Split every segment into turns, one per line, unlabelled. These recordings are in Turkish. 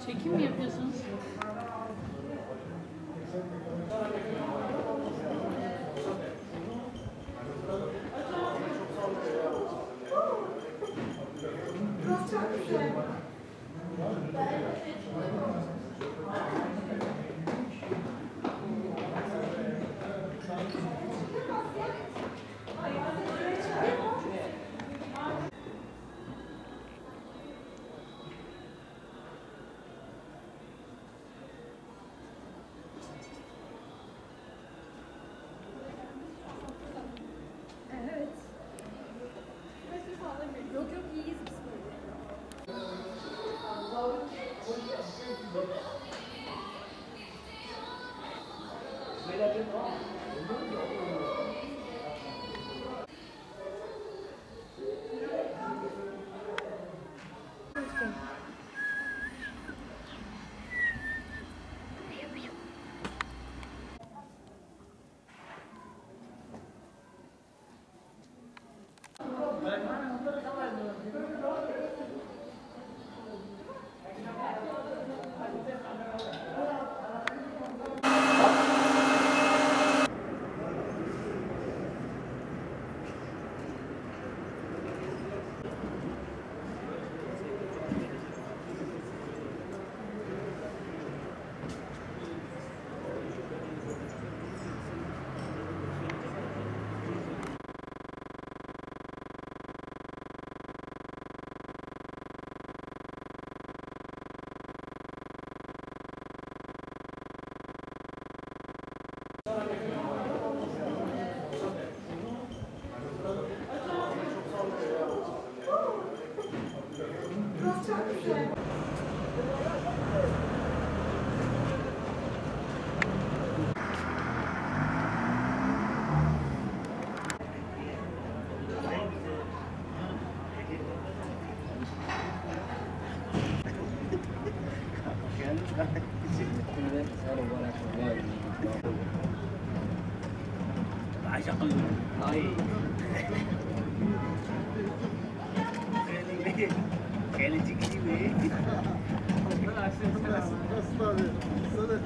Çekim mi yapıyorsunuz?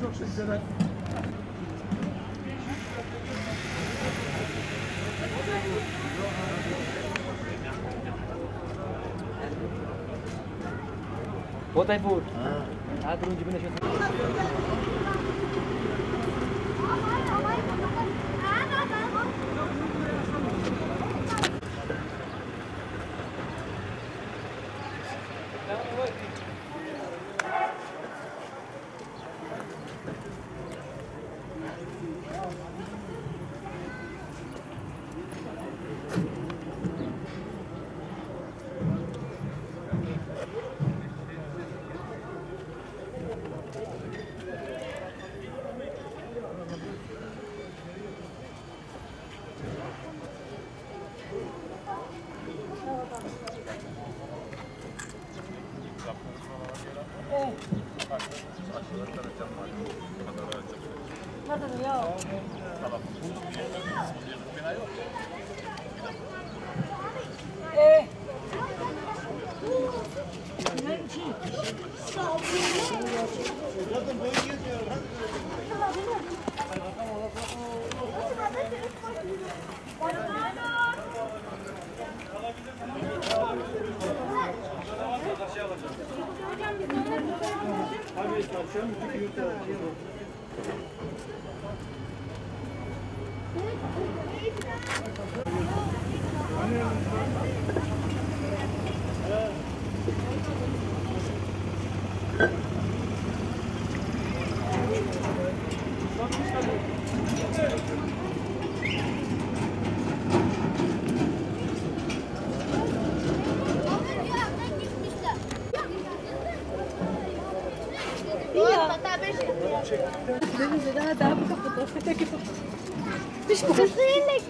Çok şeker.
Bota aí, pô. Turun dibine şöyle.
مش مخزنك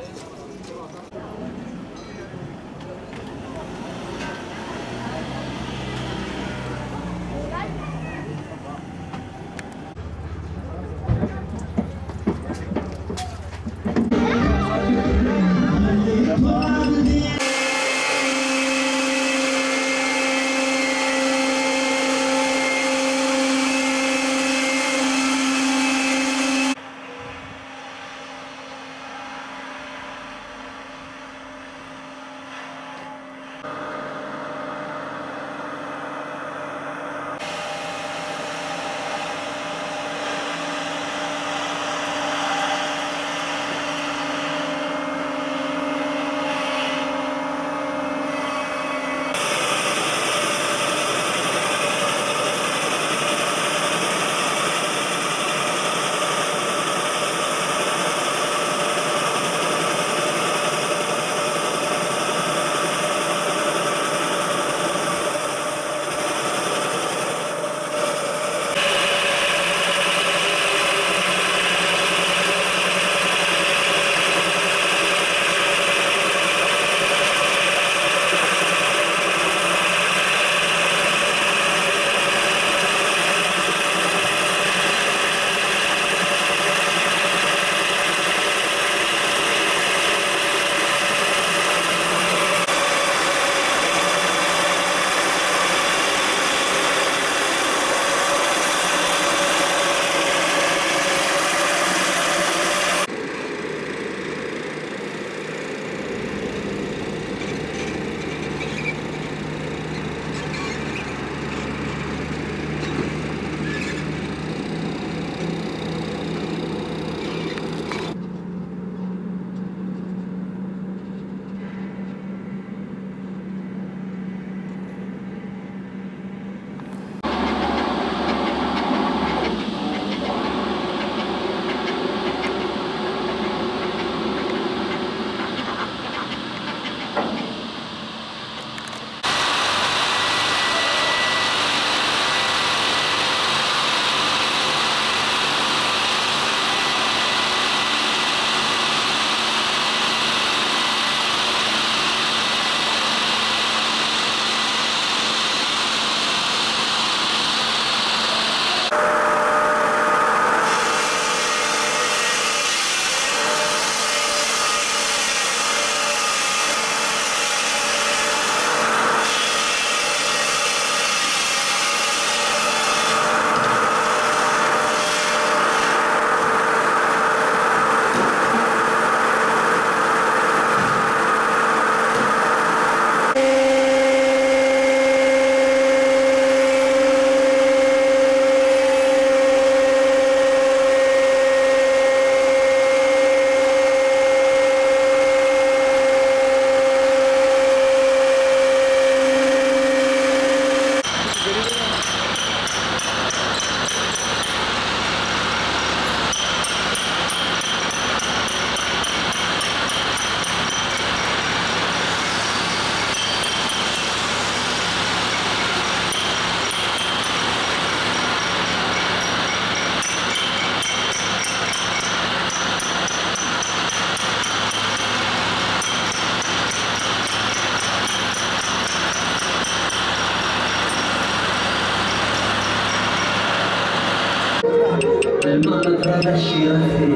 المطر مشي رفي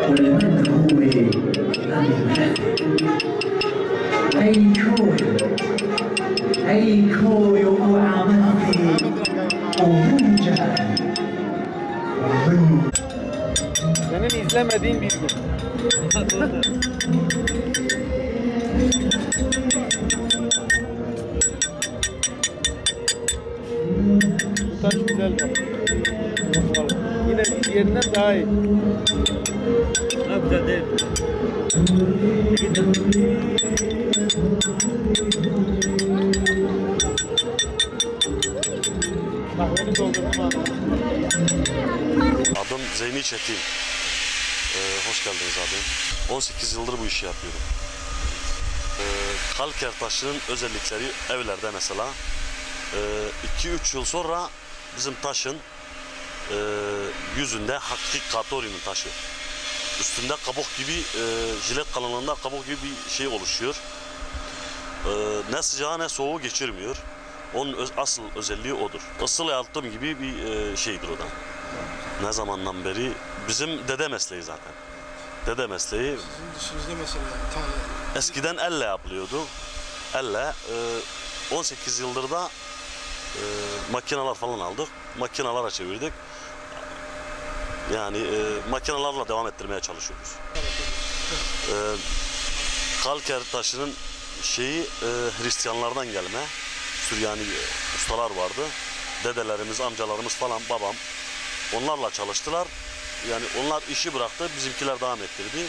والمن هو أي كوي وعمتي ومنجح ومن
Senin izlemediğin bir gün. Bu taş güzel bak. Yine diğerinden daha iyi. Ha, güzel değil. Kahveni doldurdum abi.
Adım Zeyni Çetin. Hoş geldiniz abi. 18 yıldır bu işi yapıyorum. Kalker taşının özellikleri evlerde mesela 2-3 yıl sonra bizim taşın yüzünde hakiki katorium taşı. Üstünde kabuk gibi, jilet kalınlığında kabuk gibi bir şey oluşuyor. Ne sıcağı ne soğuğu geçirmiyor. Onun asıl özelliği odur. Isıl yalıttığım gibi bir şeydir o da. Ne zamandan beri bizim dede mesleği zaten. Dede mesleği.
Sizin dışınızda mesela
Eskiden elle yapılıyordu. Elle 18 yıldır da makineler falan aldık. Makinalara çevirdik. Yani makinalarla devam ettirmeye çalışıyoruz. Kalker taşının şeyi Hristiyanlardan gelme. Süryani ustalar vardı. Dedelerimiz, amcalarımız falan, babam. Onlarla çalıştılar. Yani onlar işi bıraktı, bizimkiler devam ettirdi.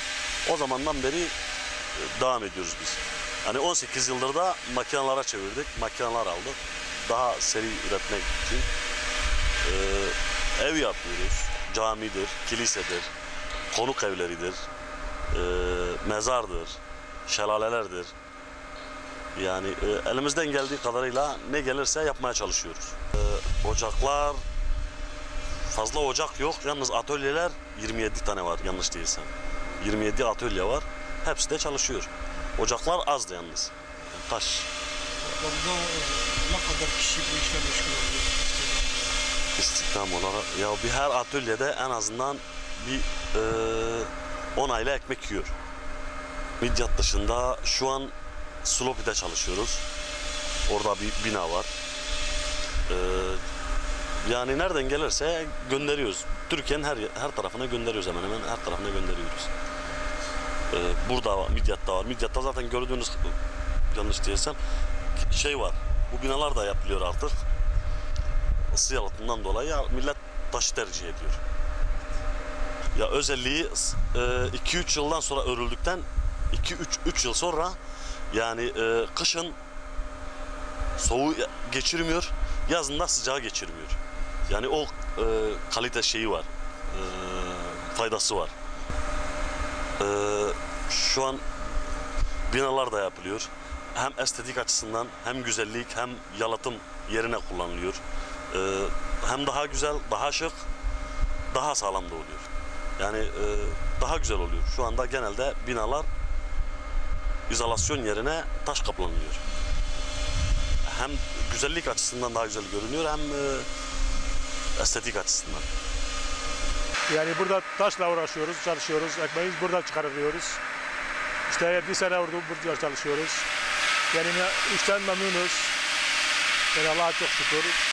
O zamandan beri devam ediyoruz biz. Hani 18 yıldır da makinelara çevirdik, makineler aldık. Daha seri üretmek için. Ev yapıyoruz. Camidir, kilisedir, konuk evleridir, mezardır, şelalelerdir. Yani elimizden geldiği kadarıyla ne gelirse yapmaya çalışıyoruz. Ocaklar, fazla ocak yok. Yalnız atölyeler 27 tane var yanlış değilsem. 27 atölye var. Hepsi de çalışıyor. Ocaklar azdı yalnız. Taş.
toplamda ne kadar kişi bu işle meşgul oluyor?
İstihdam olarak. Ya bir her atölyede en azından bir 10 aile ekmek yiyor. Midyat dışında şu an Slopi'de çalışıyoruz. Orada bir bina var. Yani nereden gelirse gönderiyoruz. Türkiye'nin her tarafına gönderiyoruz, hemen hemen her tarafına gönderiyoruz. Burada var, Midyat'ta var. Midyat'ta zaten gördüğünüz, yanlış değilsem, şey var. Bu binalar da yapılıyor artık. Isı yalıtımından dolayı millet taşı tercih ediyor. Ya özelliği 2-3 yıldan sonra örüldükten 2-3 yıl sonra yani kışın soğuğu geçirmiyor, yazın da sıcağı geçirmiyor. Yani o kalite şeyi var, faydası var. Şu an binalar da yapılıyor. Hem estetik açısından hem güzellik hem yalıtım yerine kullanılıyor. Hem daha güzel, daha şık, daha sağlam da oluyor. Yani daha güzel oluyor. Şu anda genelde binalar izolasyon yerine taş kaplanıyor. Hem güzellik açısından daha güzel görünüyor hem estetik açısından.
Yani burada taşla uğraşıyoruz, çalışıyoruz, ekmeğimizi burada çıkarıyoruz. İşte bir sene burada çalışıyoruz. Yani işten memnunuz. Yani Allah'a çok şükür.